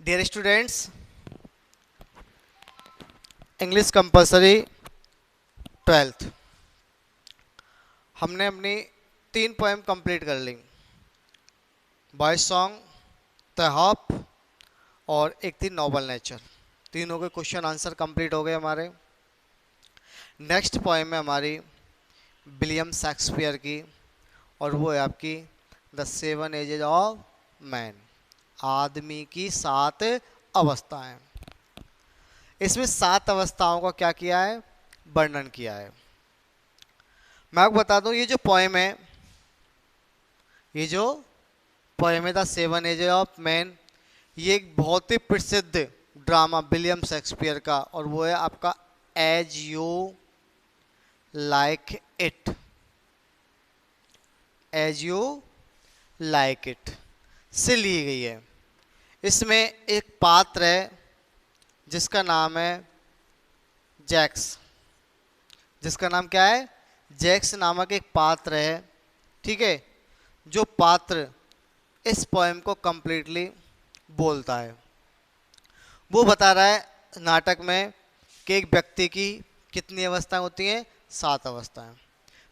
Dear students, English compulsory 12th हमने अपनी 3 poem complete कर ली। बॉयज सॉन्ग, द हॉप और एक थी नोबल नेचर। तीनों के क्वेश्चन आंसर कंप्लीट हो गए हमारे। नेक्स्ट पोएम है हमारी विलियम शेक्सपियर की और वो है आपकी द 7 एजेस ऑफ मैन, आदमी की 7 अवस्थाएं। इसमें 7 अवस्थाओं का क्या किया है, वर्णन किया है। मैं आपको बता दूं, ये जो पोएम है द 7 एजेस ऑफ मैन, ये एक बहुत ही प्रसिद्ध ड्रामा विलियम शेक्सपियर का, और वो है आपका As You Like It. As You Like It से ली गई है। इसमें एक पात्र है जिसका नाम है जैक्स। जिसका नाम क्या है, जैक्स नामक एक पात्र है। ठीक है, जो पात्र इस पोएम को कंप्लीटली बोलता है। वो बता रहा है नाटक में कि एक व्यक्ति की कितनी अवस्थाएं होती हैं, 7 अवस्थाएं।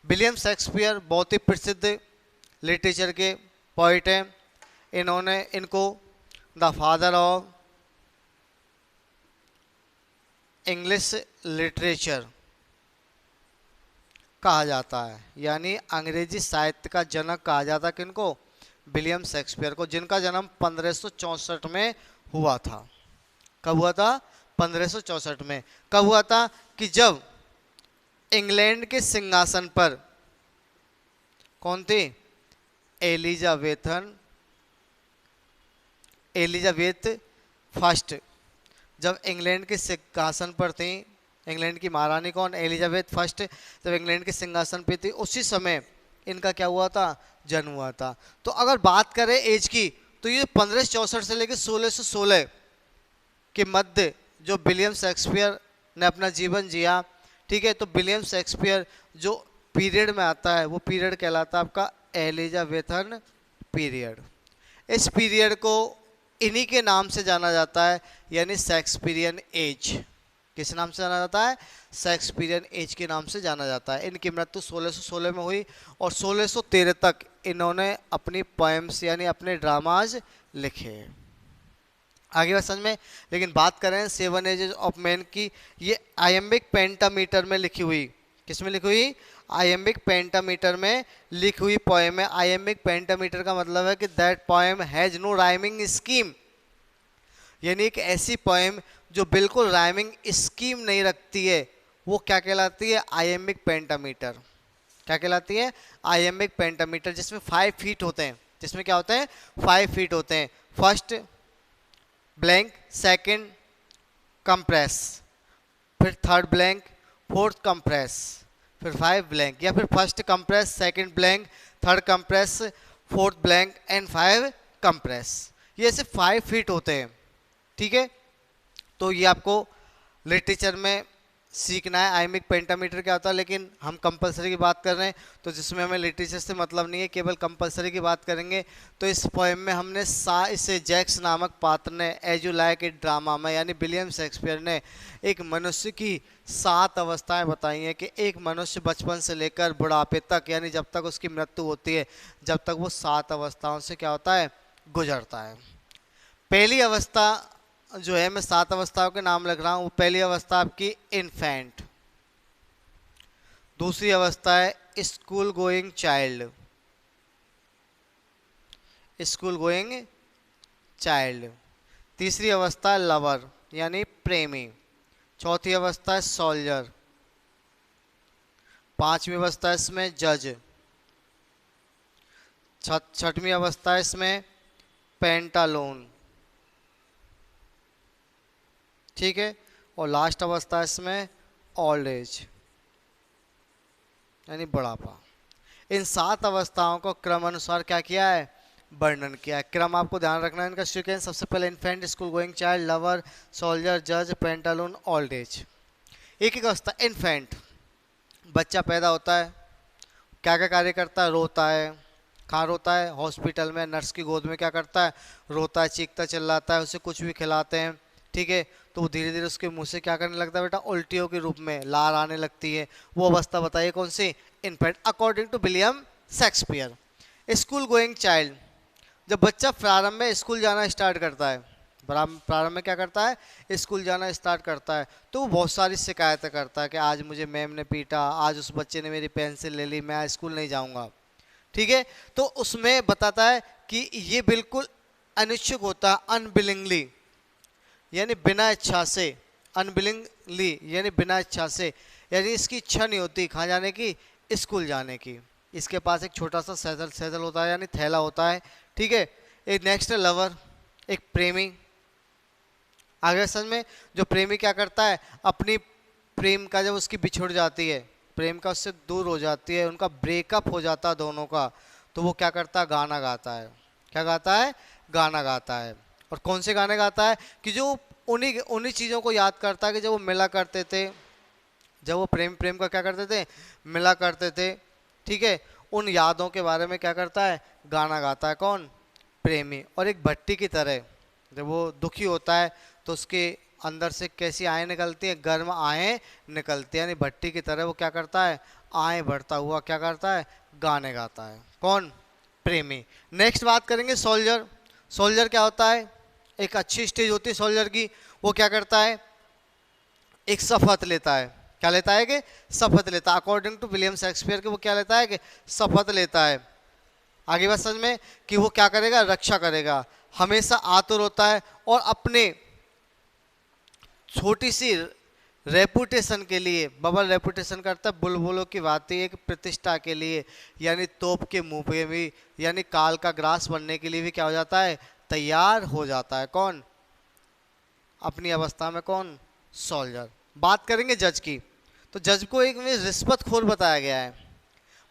विलियम शेक्सपियर बहुत ही प्रसिद्ध लिटरेचर के पोइट हैं। इन्होंने इनको the father of English literature कहा जाता है, यानी अंग्रेजी साहित्य का जनक कहा जाता है। किनको? विलियम शेक्सपियर को, जिनका जन्म 1564 में हुआ था। कब हुआ था? 1564 में। कब हुआ था? कि जब इंग्लैंड के सिंहासन पर कौन थी? एलिजाबेथ फर्स्ट जब इंग्लैंड के सिंहासन पर थी। इंग्लैंड की महारानी कौन? एलिजाबेथ फर्स्ट जब इंग्लैंड के सिंहासन पे थी, उसी समय इनका क्या हुआ था? जन्म हुआ था। तो अगर बात करें एज की, तो ये 1564 से लेकर 1616 के मध्य जो विलियम शेक्सपियर ने अपना जीवन जिया। ठीक है, तो विलियम शेक्सपियर जो पीरियड में आता है, वो पीरियड कहलाता है आपका एलिजाबेथन पीरियड। इस पीरियड को इन्हीं के नाम से जाना जाता है, यानी शेक्सपियरियन एज। किस नाम से जाना जाता है? शेक्सपियरियन एज के नाम से जाना जाता है। इनकी मृत्यु 1616 में हुई और 1613 तक इन्होंने अपनी पोएम्स यानी अपने ड्रामाज लिखे। आगे बात समझ में। लेकिन बात करें 7 एजेस ऑफ मैन की, ये आयम्बिक पेंटामीटर में लिखी हुई। किस में लिखी हुई? आयम्बिक पेंटामीटर में लिखी हुई पोएम है। आयम्बिक पेंटामीटर का मतलब है कि that poem has no rhyming scheme, यानी एक ऐसी पोएम जो बिल्कुल राइमिंग स्कीम नहीं रखती है, वो क्या कहलाती है? Iambic pentameter. क्या कहलाती है? आयम्बिक पेंटामीटर, जिसमें 5 फीट होते हैं। जिसमें क्या होते हैं? 5 फीट होते हैं। फर्स्ट ब्लैंक, सेकंड कंप्रेस, फिर थर्ड ब्लैंक, फोर्थ कंप्रेस, फिर 5 ब्लैंक, या फिर first compress, second blank, third compress, fourth blank and 5 compress. ये ऐसे 5 फीट होते हैं। ठीक है, तो ये आपको लिटरेचर में सीखना है आयमिक पेंटामीटर क्या होता है। लेकिन हम कंपलसरी की बात कर रहे हैं, तो जिसमें हमें लिटरेचर से मतलब नहीं है, केवल कंपलसरी की बात करेंगे। तो इस पोएम में हमने इसे जैक्स नामक पात्र ने As You Like It drama में, यानी विलियम शेक्सपियर ने एक मनुष्य की 7 अवस्थाएं बताई हैं कि एक मनुष्य बचपन से लेकर बुढ़ापे तक, यानी जब तक उसकी मृत्यु होती है, जब तक वो 7 अवस्थाओं से क्या होता है? गुजरता है। पहली अवस्था जो है, मैं 7 अवस्थाओं के नाम लिख रहा हूं। पहली अवस्था आपकी इन्फेंट, दूसरी अवस्था है school going child, school going child. तीसरी अवस्था है लवर यानी प्रेमी। चौथी अवस्था है सोल्जर। पांचवी अवस्था है इसमें जज। छठवीं अवस्था है इसमें पेंटालोन। ठीक है, और लास्ट अवस्था है इसमें ओल्ड एज यानी बुढ़ापा। इन 7 अवस्थाओं को क्रम अनुसार क्या किया है? वर्णन किया है। क्रम आपको ध्यान रखना है इनका। सीक्वेंस सबसे पहले infant, school going child, lover, soldier, जज, पेंटालून, ओल्ड एज। एक एक अवस्था। इन्फेंट, बच्चा पैदा होता है, क्या क्या कार्य करता है? रोता है, कहाँ रोता है? हॉस्पिटल में नर्स की गोद में क्या करता है? रोता है, चीखता चिल्लाता है, उसे कुछ भी खिलाते हैं, ठीक है, तो वो धीरे धीरे उसके मुंह से क्या करने लगता है बेटा? उल्टियों के रूप में लार आने लगती है। वो अवस्था बताइए कौन सी? Infant, according to William Shakespeare. School going child, जब बच्चा प्रारंभ में स्कूल जाना स्टार्ट करता है, प्रारंभ में क्या करता है? स्कूल जाना स्टार्ट करता है, तो वो बहुत सारी शिकायतें करता है कि आज मुझे मैम ने पीटा, आज उस बच्चे ने मेरी पेंसिल ले ली, मैं आज स्कूल नहीं जाऊंगा, ठीक है। तो उसमें बताता है कि ये बिल्कुल अनिच्छुक होता है, अनबिलिंगली, यानी बिना इच्छा से, अनबिलिंगली यानी बिना इच्छा से, यानी इसकी इच्छा नहीं होती कहाँ जाने की? स्कूल जाने की। इसके पास एक छोटा सा सैजल सैजल होता है, यानी थैला होता है, ठीक है। एक नेक्स्ट है लवर, एक प्रेमी। आगे समझ में, जो प्रेमी क्या करता है? अपनी प्रेम का जब उसकी बिछुड़ जाती है, प्रेम का उससे दूर हो जाती है, उनका ब्रेकअप हो जाता है दोनों का, तो वो क्या करता है? गाना गाता है। क्या गाता है? गाना गाता है। और कौन से गाने गाता है? कि जो उन्हीं उन्हीं चीज़ों को याद करता है कि जब वो मिला करते थे, जब वो प्रेम प्रेम का क्या करते थे? मिला करते थे, ठीक है। उन यादों के बारे में क्या करता है? गाना गाता है। कौन? प्रेमी। और एक भट्टी की तरह जब वो दुखी होता है तो उसके अंदर से कैसी आयें निकलती है? गर्म आयें निकलती है, यानी भट्टी की तरह वो क्या करता है? आयें भरता हुआ क्या करता है? गाने गाता है। कौन? प्रेमी। नेक्स्ट बात करेंगे सोल्जर। सोल्जर क्या होता है? एक अच्छी स्टेज होती है सोल्जर की। वो क्या करता है? एक शपथ लेता है। क्या लेता है? कि शपथ लेता है। अकॉर्डिंग टू विलियम शेक्सपियर के वो क्या लेता है? कि शपथ लेता है। आगे बात समझ में, कि वो क्या करेगा? रक्षा करेगा। हमेशा आतुर होता है और अपने छोटी सी रेपुटेशन के लिए, बबल रेपुटेशन करता है, बुलबुलों की भांति एक प्रतिष्ठा के लिए, यानी तोप के मुंह पे भी, यानी काल का ग्रास बनने के लिए भी क्या हो जाता है? तैयार हो जाता है। कौन? अपनी अवस्था में कौन? सोल्जर। बात करेंगे जज की। तो जज को एक में रिश्वतखोर बताया गया है।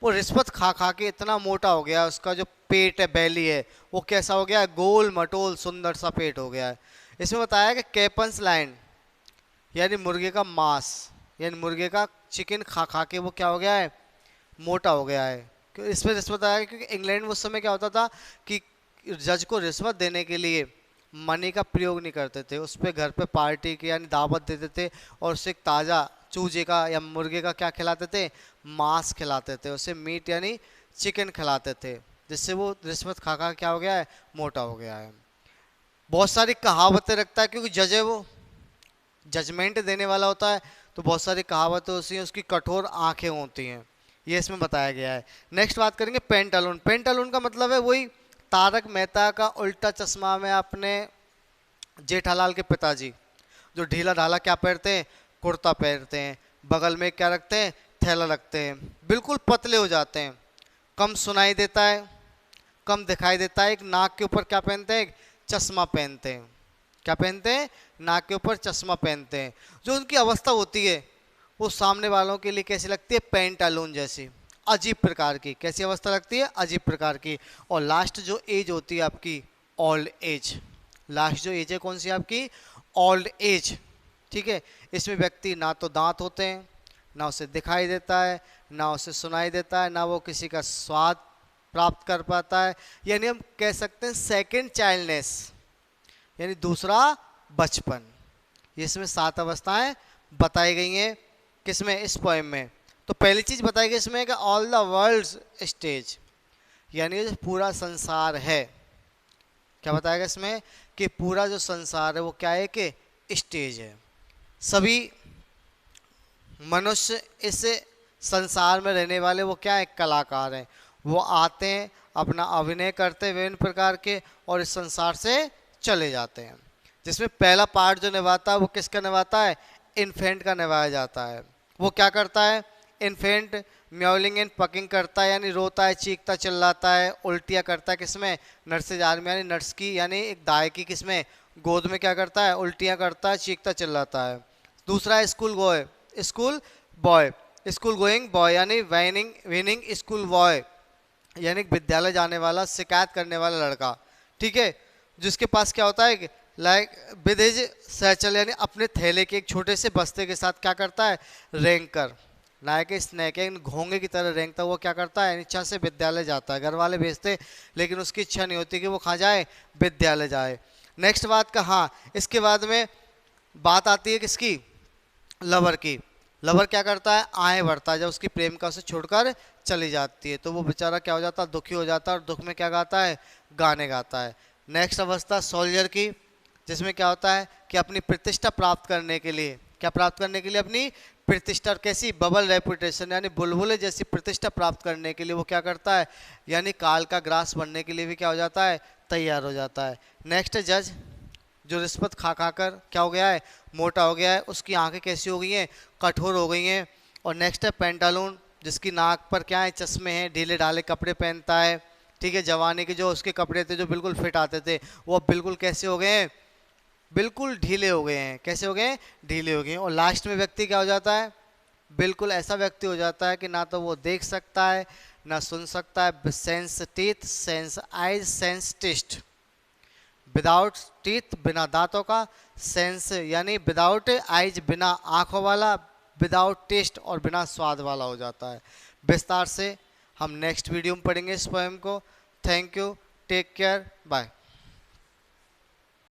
वो रिश्वत खा खा के इतना मोटा हो गया, उसका जो पेट है, बैली है, वो कैसा हो गया? गोल मटोल सुंदर सा पेट हो गया है। इसमें बताया कि कैपन्स लाइन, यानी मुर्गे का मांस, यानी मुर्गे का चिकन खा खा के वो क्या हो गया है? मोटा हो गया है। इसमें रिश्वत आया क्योंकि इंग्लैंड में उस समय क्या होता था कि जज को रिश्वत देने के लिए मनी का प्रयोग नहीं करते थे, उस पर घर पे पार्टी की यानी दावत देते थे और उसे एक ताज़ा चूजे का या मुर्गे का क्या खिलाते थे? मांस खिलाते थे, उसे मीट यानी चिकन खिलाते थे, जिससे वो रिश्वत खा खा क्या हो गया है? मोटा हो गया है। बहुत सारी कहावतें रखता है क्योंकि जज है, वो जजमेंट देने वाला होता है, तो बहुत सारी कहावतें होती हैं, उसकी कठोर आंखें होती हैं, ये इसमें बताया गया है। नेक्स्ट बात करेंगे पेंटालून। पेंटालून का मतलब है वही तारक मेहता का उल्टा चश्मा में अपने जेठालाल के पिताजी, जो ढीला ढाला क्या पहनते हैं? कुर्ता पहनते हैं, बगल में क्या रखते हैं? थैला रखते हैं, बिल्कुल पतले हो जाते हैं, कम सुनाई देता है, कम दिखाई देता है। एक नाक के ऊपर क्या पहनते हैं? एक चश्मा पहनते हैं। क्या पहनते हैं? नाक के ऊपर चश्मा पहनते हैं। जो उनकी अवस्था होती है वो सामने वालों के लिए कैसी लगती है? पेंटालून जैसी, अजीब प्रकार की। कैसी अवस्था लगती है? अजीब प्रकार की। और लास्ट जो एज होती है आपकी, ओल्ड एज। लास्ट जो एज है कौन सी आपकी? ओल्ड एज, ठीक है। इसमें व्यक्ति ना तो दांत होते हैं, ना उसे दिखाई देता है, ना उसे सुनाई देता है, ना वो किसी का स्वाद प्राप्त कर पाता है, यानी हम कह सकते हैं सेकंड चाइल्डनेस, यानी दूसरा बचपन। इसमें 7 अवस्थाएं बताई गई हैं। किसमें? इस पोएम में। तो पहली चीज बताई गई इसमें कि ऑल द वर्ल्ड्स स्टेज, यानी जो पूरा संसार है, क्या बताएगा इसमें? कि पूरा जो संसार है वो क्या है? कि स्टेज है। सभी मनुष्य इस संसार में रहने वाले वो क्या है? कलाकार हैं। वो आते हैं, अपना अभिनय करते हैं विभिन्न प्रकार के, और इस संसार से चले जाते हैं। जिसमें पहला पार्ट जो निभाता है वो किसका निभाता है? इन्फेंट का निभाया जाता है। वो क्या करता है? इन्फेंट म्याउलिंग एंड पकिंग करता है, यानी रोता है, चीखता चिल्लाता है, उल्टियाँ करता है। किसमें? नर्सेज आर्मी यानी नर्स की, यानी एक दाई की किसमें? गोद में क्या करता है? उल्टियाँ करता है, चीखता चिल्लाता है। दूसरा है school boy, school boy, school going boy, यानी विनिंग विनिंग स्कूल बॉय, यानी विद्यालय जाने वाला, शिकायत करने वाला लड़का, ठीक है। जिसके पास क्या होता है? लाइक विद हिज सैचल, यानी अपने थैले के एक छोटे से बस्ते के साथ क्या करता है? रैंकर, नायक स्नेक है, घोंगे की तरह रेंगता हुआ क्या करता है, इच्छा से विद्यालय जाता है। घर वाले भेजते लेकिन उसकी इच्छा नहीं होती कि वो कहाँ जाए, विद्यालय जाए। नेक्स्ट बात का, हाँ इसके बाद में बात आती है किसकी, लवर की। लवर क्या करता है, आए बढ़ता है जब उसकी प्रेमिका उसे छोड़कर चली जाती है, तो वो बेचारा क्या हो जाता है, दुखी हो जाता है, और दुख में क्या गाता है, गाने गाता है। नेक्स्ट अवस्था सोल्जर की, जिसमें क्या होता है कि अपनी प्रतिष्ठा प्राप्त करने के लिए, क्या प्राप्त करने के लिए, अपनी प्रतिष्ठा, कैसी, बबल रेपुटेशन, यानी बुलबुले जैसी प्रतिष्ठा प्राप्त करने के लिए वो क्या करता है, यानी काल का ग्रास बनने के लिए भी क्या हो जाता है, तैयार हो जाता है। नेक्स्ट जज, जो रिश्वत खा खा कर क्या हो गया है, मोटा हो गया है, उसकी आंखें कैसी हो गई हैं, कठोर हो गई हैं। और नेक्स्ट है पेंटालून, जिसकी नाक पर क्या है, चश्मे हैं, ढीले ढाले कपड़े पहनता है। ठीक है, जवानी के जो उसके कपड़े थे जो बिल्कुल फिट आते थे, वो अब बिल्कुल कैसे हो गए हैं, बिल्कुल ढीले हो गए हैं। कैसे हो गए हैं, ढीले हो गए हैं। और लास्ट में व्यक्ति क्या हो जाता है, बिल्कुल ऐसा व्यक्ति हो जाता है कि ना तो वो देख सकता है ना सुन सकता है। Sans teeth, sans eyes, sans taste, without teeth, बिना दांतों का, सेंस यानी विदाउट आइज, बिना आंखों वाला, विदाउट टेस्ट और बिना स्वाद वाला हो जाता है। विस्तार से हम नेक्स्ट वीडियो में पढ़ेंगे इस पोएम को। Thank you, take care, bye.